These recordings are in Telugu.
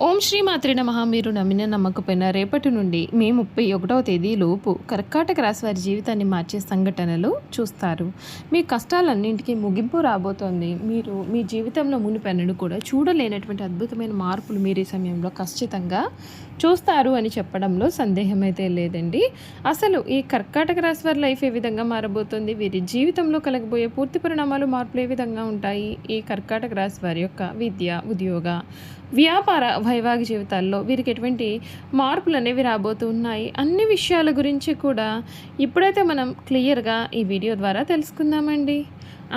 ఓం శ్రీ మాత్రే నమః. మీరు నమ్మిన నమ్మకపోయిన రేపటి నుండి మే 31వ తేదీ లోపు కర్కాటక రాశి వారి జీవితాన్ని మార్చే సంఘటనలు చూస్తారు. మీ కష్టాలన్నింటికీ ముగింపు రాబోతోంది. మీరు మీ జీవితంలో మునిపెన్నడూ కూడా చూడలేనటువంటి అద్భుతమైన మార్పులు మీరు ఈ సమయంలో ఖచ్చితంగా చూస్తారు అని చెప్పడంలో సందేహం అయితే లేదండి. అసలు ఈ కర్కాటక రాశి వారి లైఫ్ ఏ విధంగా మారబోతుంది, వీరి జీవితంలో కలగబోయే పూర్తి పరిణామాలు మార్పులు ఏ విధంగా ఉంటాయి, ఈ కర్కాటక రాశి వారి యొక్క విద్య, ఉద్యోగ, వ్యాపార, వైవాహిక జీవితాల్లో వీరికి ఎటువంటి మార్పులు అనేవి రాబోతూ ఉన్నాయి, అన్ని విషయాల గురించి కూడా ఇప్పుడైతే మనం క్లియర్గా ఈ వీడియో ద్వారా తెలుసుకుందామండి.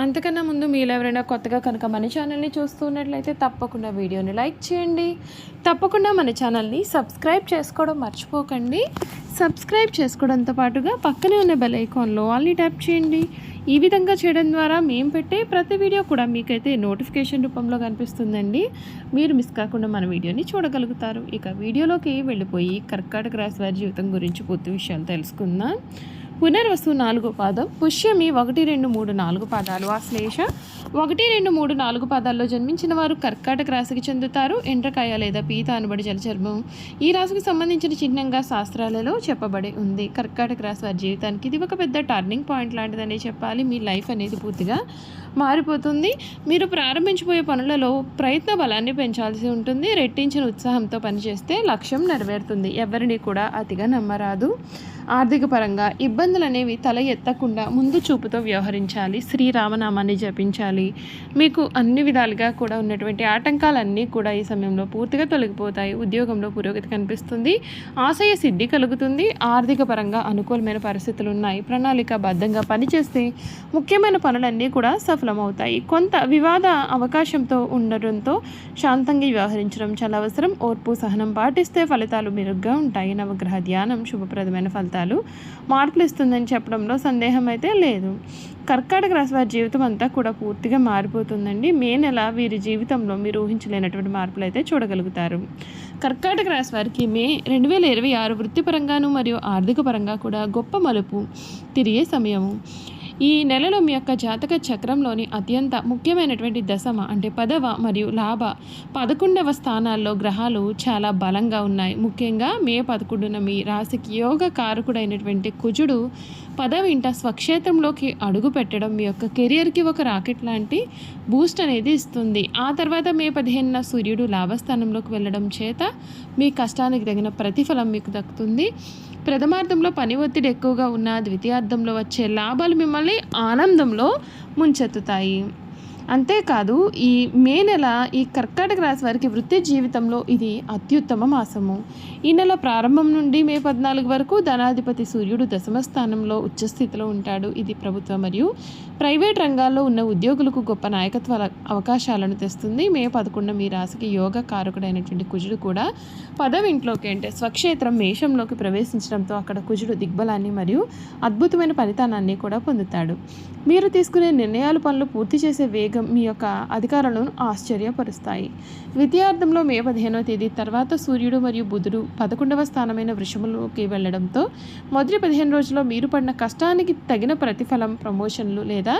అంతకన్నా ముందు మీరు ఎవరైనా కొత్తగా కనుక మన ఛానల్ని చూస్తున్నట్లయితే తప్పకుండా వీడియోని లైక్ చేయండి. తప్పకుండా మన ఛానల్ని సబ్స్క్రైబ్ చేసుకోవడం మర్చిపోకండి. సబ్స్క్రైబ్ చేసుకోవడంతో పాటుగా పక్కనే ఉన్న బెల్ ఐకాన్లో ఆల్ని ట్యాప్ చేయండి. ఈ విధంగా చేయడం ద్వారా మేము పెట్టే ప్రతి వీడియో కూడా మీకైతే నోటిఫికేషన్ రూపంలో కనిపిస్తుందండి. మీరు మిస్ కాకుండా మన వీడియోని చూడగలుగుతారు. ఇక వీడియోలోకి వెళ్ళిపోయి కర్కాటక రాశి వారి జీవితం గురించి పూర్తి విషయాలు తెలుసుకుందాం. పునర్వసు 4వ పాదం, పుష్యమి 1, 2, 3, 4 పాదాలు, ఆశ్లేష 1, 2, 3, 4 పాదాల్లో జన్మించిన వారు కర్కాటక రాశికి చెందుతారు. ఎండ్రకాయ లేదా పీత అనబడి జలచర్మం ఈ రాశికి సంబంధించిన చిహ్నంగా శాస్త్రాలలో చెప్పబడి ఉంది. కర్కాటక రాశి వారి జీవితానికి ఇది ఒక పెద్ద టర్నింగ్ పాయింట్ లాంటిదనే చెప్పాలి. మీ లైఫ్ అనేది పూర్తిగా మారిపోతుంది. మీరు ప్రారంభించబోయే పనులలో ప్రయత్న బలాన్ని పెంచాల్సి ఉంటుంది. రెట్టించిన ఉత్సాహంతో పనిచేస్తే లక్ష్యం నెరవేరుతుంది. ఎవరిని కూడా అతిగా నమ్మరాదు. ఆర్థిక పరంగా ఇబ్బందులు అనేవి తల ఎత్తకుండా ముందు చూపుతో వ్యవహరించాలి. శ్రీరామనామాన్ని జపించాలి. మీకు అన్ని విధాలుగా కూడా ఉన్నటువంటి ఆటంకాలన్నీ కూడా ఈ సమయంలో పూర్తిగా తొలగిపోతాయి. ఉద్యోగంలో పురోగతి కనిపిస్తుంది. ఆశయ సిద్ధి కలుగుతుంది. ఆర్థిక పరంగా అనుకూలమైన పరిస్థితులు ఉన్నాయి. ప్రణాళికాబద్ధంగా పనిచేస్తే ముఖ్యమైన పనులన్నీ కూడా సఫలమవుతాయి. కొంత వివాద అవకాశంతో ఉండడంతో శాంతంగా వ్యవహరించడం చాలా అవసరం. ఓర్పు, సహనం పాటిస్తే ఫలితాలు మెరుగ్గా ఉంటాయి. నవగ్రహ ధ్యానం శుభప్రదమైన ఫలితాలు మార్పులు ఇస్తుందని చెప్పడంలో సందేహం అయితే లేదు. కర్కాటక రాశి వారి జీవితం అంతా కూడా పూర్తిగా మారిపోతుందండి. మే నెల వీరి జీవితంలో మీరు ఊహించలేనటువంటి మార్పులు అయితే చూడగలుగుతారు. కర్కాటక రాశి వారికి మే 2026 వృత్తిపరంగాను మరియు ఆర్థిక పరంగా కూడా గొప్ప మలుపు తిరిగే సమయము. ఈ నెలలో మీ యొక్క జాతక చక్రంలోని అత్యంత ముఖ్యమైనటువంటి దశమ అంటే 10వ మరియు లాభ 11వ స్థానాల్లో గ్రహాలు చాలా బలంగా ఉన్నాయి. ముఖ్యంగా మే 11న మీ రాశికి యోగ కారకుడైనటువంటి కుజుడు 10వ ఇంట స్వక్షేత్రంలోకి అడుగు పెట్టడం మీ యొక్క కెరియర్కి ఒక రాకెట్ లాంటి బూస్ట్ అనేది ఇస్తుంది. ఆ తర్వాత మే 15న సూర్యుడు లాభస్థానంలోకి వెళ్ళడం చేత మీ కష్టానికి తగిన ప్రతిఫలం మీకు దక్కుతుంది. ప్రథమార్థంలో పని ఒత్తిడి ఎక్కువగా ఉన్న ద్వితీయార్థంలో వచ్చే లాభాలు మిమ్మల్ని ఆనందంలో ముంచెత్తుతాయి. అంతేకాదు ఈ మే నెల ఈ కర్కాటక రాశి వారికి వృత్తి జీవితంలో ఇది అత్యుత్తమ మాసము. ఈ నెల ప్రారంభం నుండి మే 14 వరకు ధనాధిపతి సూర్యుడు దశమ స్థానంలో ఉచ్చస్థితిలో ఉంటాడు. ఇది ప్రభుత్వ మరియు ప్రైవేట్ రంగాల్లో ఉన్న ఉద్యోగులకు గొప్ప నాయకత్వ అవకాశాలను తెస్తుంది. మే 11 మీ రాశికి యోగ కారకుడైనటువంటి కుజుడు కూడా 10వ ఇంట్లోకి అంటే స్వక్షేత్రం మేషంలోకి ప్రవేశించడంతో అక్కడ కుజుడు దిగ్బలాన్ని మరియు అద్భుతమైన ఫలితాన్ని కూడా పొందుతాడు. మీరు తీసుకునే నిర్ణయాలు పనులు పూర్తి చేసే వేగం మీ యొక్క అధికారులను ఆశ్చర్యపరుస్తాయి. ద్వితీయార్థంలో మే 15వ తేదీ తర్వాత సూర్యుడు మరియు బుధుడు 11వ స్థానమైన వృషభంలోకి వెళ్లడంతో మొదటి 15 రోజుల్లో మీరు పడిన కష్టానికి తగిన ప్రతిఫలం, ప్రమోషన్లు లేదా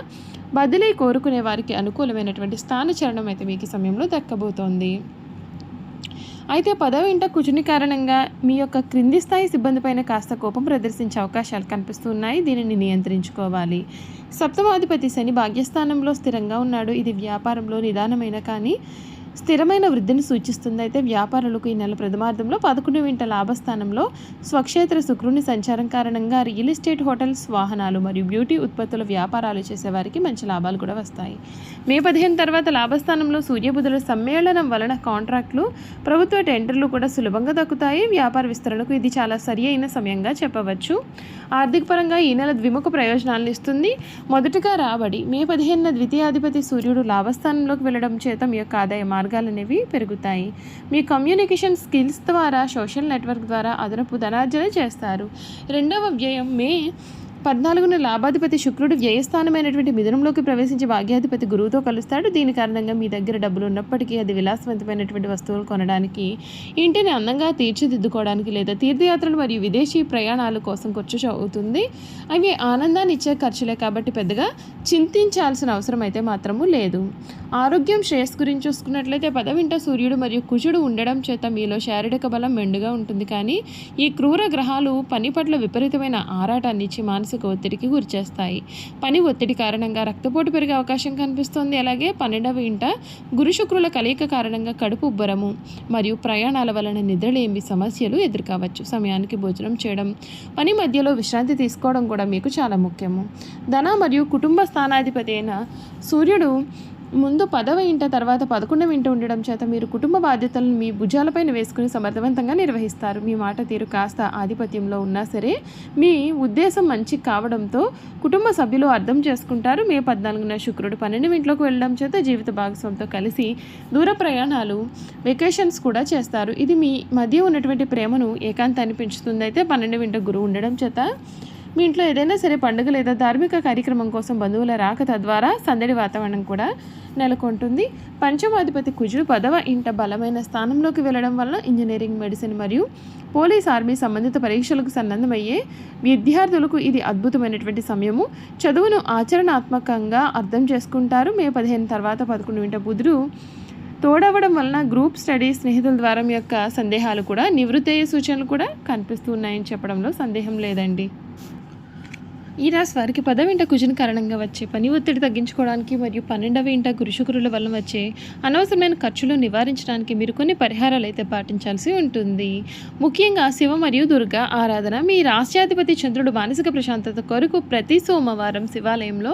బదిలీ కోరుకునే వారికి అనుకూలమైనటువంటి స్థానచలనం అయితే మీకు సమయంలో దక్కబోతోంది. అయితే 10వ ఇంట కుజుని కారణంగా మీ యొక్క క్రింది స్థాయి సిబ్బందిపైన కాస్త కోపం ప్రదర్శించే అవకాశాలు కనిపిస్తున్నాయి. దీనిని నియంత్రించుకోవాలి. సప్తమాధిపతి శని భాగ్యస్థానంలో స్థిరంగా ఉన్నాడు. ఇది వ్యాపారంలో నిదానమైన కానీ స్థిరమైన వృద్ధిని సూచిస్తుంది. అయితే వ్యాపారులకు ఈ నెల ప్రథమార్థంలో 11వ ఇంట లాభస్థానంలో స్వక్షేత్ర శుక్రుని సంచారం కారణంగా రియల్ ఎస్టేట్, హోటల్స్, వాహనాలు మరియు బ్యూటీ ఉత్పత్తుల వ్యాపారాలు చేసేవారికి మంచి లాభాలు కూడా వస్తాయి. మే 15 తర్వాత లాభస్థానంలో సూర్యబుధుల సమ్మేళనం వలన కాంట్రాక్టులు, ప్రభుత్వ టెండర్లు కూడా సులభంగా దక్కుతాయి. వ్యాపార విస్తరణకు ఇది చాలా సరి అయిన సమయంగా చెప్పవచ్చు. ఆర్థిక పరంగా ఈ నెల ద్విముఖ ప్రయోజనాలను ఇస్తుంది. మొదటగా రాబడి. మే 15న ద్వితీయాధిపతి సూర్యుడు లాభస్థానంలోకి వెళ్ళడం చేత మీ యొక్క ఆదాయ మార్గాలు అనేవి పెరుగుతాయి. మీ కమ్యూనికేషన్ స్కిల్స్ ద్వారా, సోషల్ నెట్వర్క్ ద్వారా అదనపు ధనార్జన చేస్తారు. రెండవ వ్యయం మే 14న లాభాధిపతి శుక్రుడు వ్యయస్థానమైనటువంటి మిథునంలోకి ప్రవేశించి భాగ్యాధిపతి గురువుతో కలుస్తాడు. దీని కారణంగా మీ దగ్గర డబ్బులు ఉన్నప్పటికీ అది విలాసవంతమైనటువంటి వస్తువులు కొనడానికి, ఇంటిని అందంగా తీర్చిదిద్దుకోవడానికి లేదా తీర్థయాత్రలు మరియు విదేశీ ప్రయాణాల కోసం ఖర్చు అవుతుంది. అవి ఆనందాన్ని ఇచ్చే ఖర్చులే కాబట్టి పెద్దగా చింతించాల్సిన అవసరం అయితే మాత్రము లేదు. ఆరోగ్యం శ్రేయస్సు గురించి చూసుకున్నట్లయితే 10వ సూర్యుడు మరియు కుజుడు ఉండడం చేత మీలో శారీరక బలం మెండుగా ఉంటుంది. కానీ ఈ క్రూర గ్రహాలు పని పట్ల విపరీతమైన ఆరాటాన్ని ఇచ్చి మానసిక ఒత్తిడికి గురిచేస్తాయి. పని ఒత్తిడి కారణంగా రక్తపోటు పెరిగే అవకాశం కనిపిస్తుంది. అలాగే 12వ ఇంట గురు శుక్రుల కలయిక కారణంగా కడుపు ఉబ్బరము మరియు ప్రయాణాల వలన నిద్రలేమి సమస్యలు ఎదుర్కోవచ్చు. సమయానికి భోజనం చేయడం, పని మధ్యలో విశ్రాంతి తీసుకోవడం కూడా మీకు చాలా ముఖ్యము. ధన మరియు కుటుంబ స్థానాధిపతి అయిన సూర్యుడు ముందు 10వ ఇంట తర్వాత 11వ ఇంట ఉండడం చేత మీరు కుటుంబ బాధ్యతలను మీ భుజాలపైన వేసుకుని సమర్థవంతంగా నిర్వహిస్తారు. మీ మాట తీరు కాస్త ఆధిపత్యంలో ఉన్నా సరే మీ ఉద్దేశం మంచి కావడంతో కుటుంబ సభ్యులు అర్థం చేసుకుంటారు. మే 14న శుక్రుడు 12వ ఇంట్లోకి వెళ్ళడం చేత జీవిత భాగస్వామితో కలిసి దూర ప్రయాణాలు, వెకేషన్స్ కూడా చేస్తారు. ఇది మీ మధ్య ఉన్నటువంటి ప్రేమను, ఏకాంతాన్ని పెంచుతుంది. అయితే 12వ ఇంట గురువు ఉండడం చేత మీ ఇంట్లో ఏదైనా సరే పండుగ లేదా ధార్మిక కార్యక్రమం కోసం బంధువుల రాక తద్వారా సందడి వాతావరణం కూడా నెలకొంటుంది. పంచమాధిపతి కుజుడు 10వ ఇంట బలమైన స్థానంలోకి వెళ్ళడం వల్ల ఇంజనీరింగ్, మెడిసిన్ మరియు పోలీస్, ఆర్మీ సంబంధిత పరీక్షలకు సన్నద్ధమయ్యే విద్యార్థులకు ఇది అద్భుతమైనటువంటి సమయము. చదువును ఆచరణాత్మకంగా అర్థం చేసుకుంటారు. మే 15 తర్వాత 11వ ఇంట బుధుడు తోడవడం వలన గ్రూప్ స్టడీ, స్నేహితుల ద్వారా మీ యొక్క సందేహాలు కూడా నివృత్తి అయ్యే సూచనలు కూడా కనిపిస్తూ ఉన్నాయని చెప్పడంలో సందేహం లేదండి. ఈ రాశి వారికి 10వ ఇంట కుజుని కారణంగా వచ్చే పని ఒత్తిడి తగ్గించుకోవడానికి మరియు 12వ ఇంట గురు శుక్రుల వల్ల వచ్చే అనవసరమైన ఖర్చులు నివారించడానికి మీరు కొన్ని పరిహారాలు అయితే పాటించాల్సి ఉంటుంది. ముఖ్యంగా శివ మరియు దుర్గా ఆరాధన. మీ రాష్ట్రాధిపతి చంద్రుడు మానసిక ప్రశాంతత కొరకు ప్రతి సోమవారం శివాలయంలో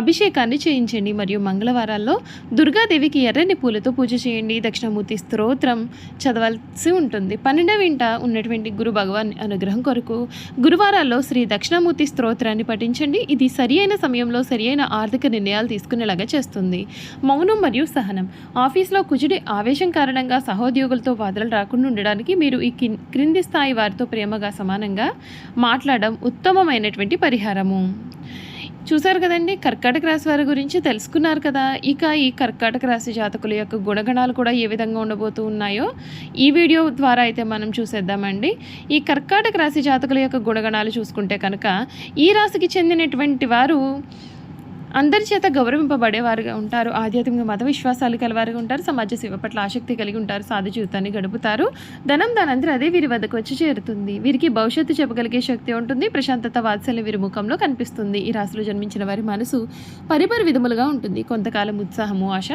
అభిషేకాన్ని చేయించండి మరియు మంగళవారాల్లో దుర్గాదేవికి ఎర్రని పూలతో పూజ చేయండి. దక్షిణామూర్తి స్తోత్రం చదవాల్సి ఉంటుంది. 12వ ఇంట ఉన్నటువంటి గురు భగవాన్ అనుగ్రహం కొరకు గురువారాల్లో శ్రీ దక్షిణామూర్తి స్తోత్రాన్ని పఠించండి. ఇది సరి అయిన సమయంలో సరి అయిన ఆర్థిక నిర్ణయాలు తీసుకునేలాగా చేస్తుంది. మౌనం మరియు సహనం. ఆఫీస్లో కుజుడి ఆవేశం కారణంగా సహోద్యోగులతో వాదనలు రాకుండా ఉండడానికి మీరు ఈ క్రింది స్థాయి వారితో ప్రేమగా సమానంగా మాట్లాడడం ఉత్తమమైనటువంటి పరిహారము. చూసారు కదండి, కర్కాటక రాశి వారి గురించి తెలుసుకున్నారు కదా. ఇక ఈ కర్కాటక రాశి జాతకుల యొక్క గుణగణాలు కూడా ఏ విధంగా ఉండబోతూ ఉన్నాయో ఈ వీడియో ద్వారా అయితే మనం చూసేద్దామండి. ఈ కర్కాటక రాశి జాతకుల యొక్క గుణగణాలు చూసుకుంటే కనుక ఈ రాశికి చెందినటువంటి వారు అందరి చేత గౌరవింపబడేవారుగా ఉంటారు. ఆధ్యాత్మిక మత విశ్వాసాలు కలవారుగా ఉంటారు. సమాజ సేవ పట్ల ఆసక్తి కలిగి ఉంటారు. సాధు జీవితాన్ని గడుపుతారు. ధనం దానంతరం అదే వీరి వద్దకు వచ్చి చేరుతుంది. వీరికి భవిష్యత్తు చెప్పగలిగే శక్తి ఉంటుంది. ప్రశాంతత, వాత్సల్యం వీరి ముఖంలో కనిపిస్తుంది. ఈ రాశిలో జన్మించిన వారి మనసు పరిపరి విధములుగా ఉంటుంది. కొంతకాలం ఉత్సాహము, ఆశ,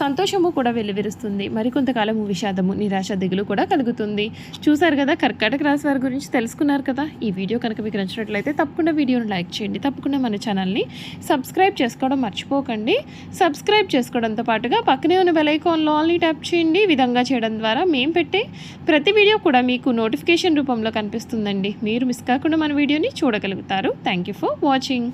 సంతోషము కూడా వెల్లివిరుస్తుంది. మరికొంతకాలము విషాదము, నిరాశ, దిగులు కూడా కలుగుతుంది. చూసారు కదా, కర్కాటక రాశి వారి గురించి తెలుసుకున్నారు కదా. ఈ వీడియో కనుక మీకు నచ్చినట్లయితే తప్పకుండా వీడియోను లైక్ చేయండి. తప్పకుండా మన ఛానల్ని సబ్స్క్రైబ్ చేసుకోవడం మర్చిపోకండి. సబ్స్క్రైబ్ చేసుకోవడంతో పాటుగా పక్కనే ఉన్న బెల్ ఐకాన్లో ఆల్ని ట్యాప్ చేయండి. ఈ విధంగా చేయడం ద్వారా మేము పెట్టే ప్రతి వీడియో కూడా మీకు నోటిఫికేషన్ రూపంలో కనిపిస్తుందండి. మీరు మిస్ కాకుండా మన వీడియోని చూడగలుగుతారు. Thank you for watching.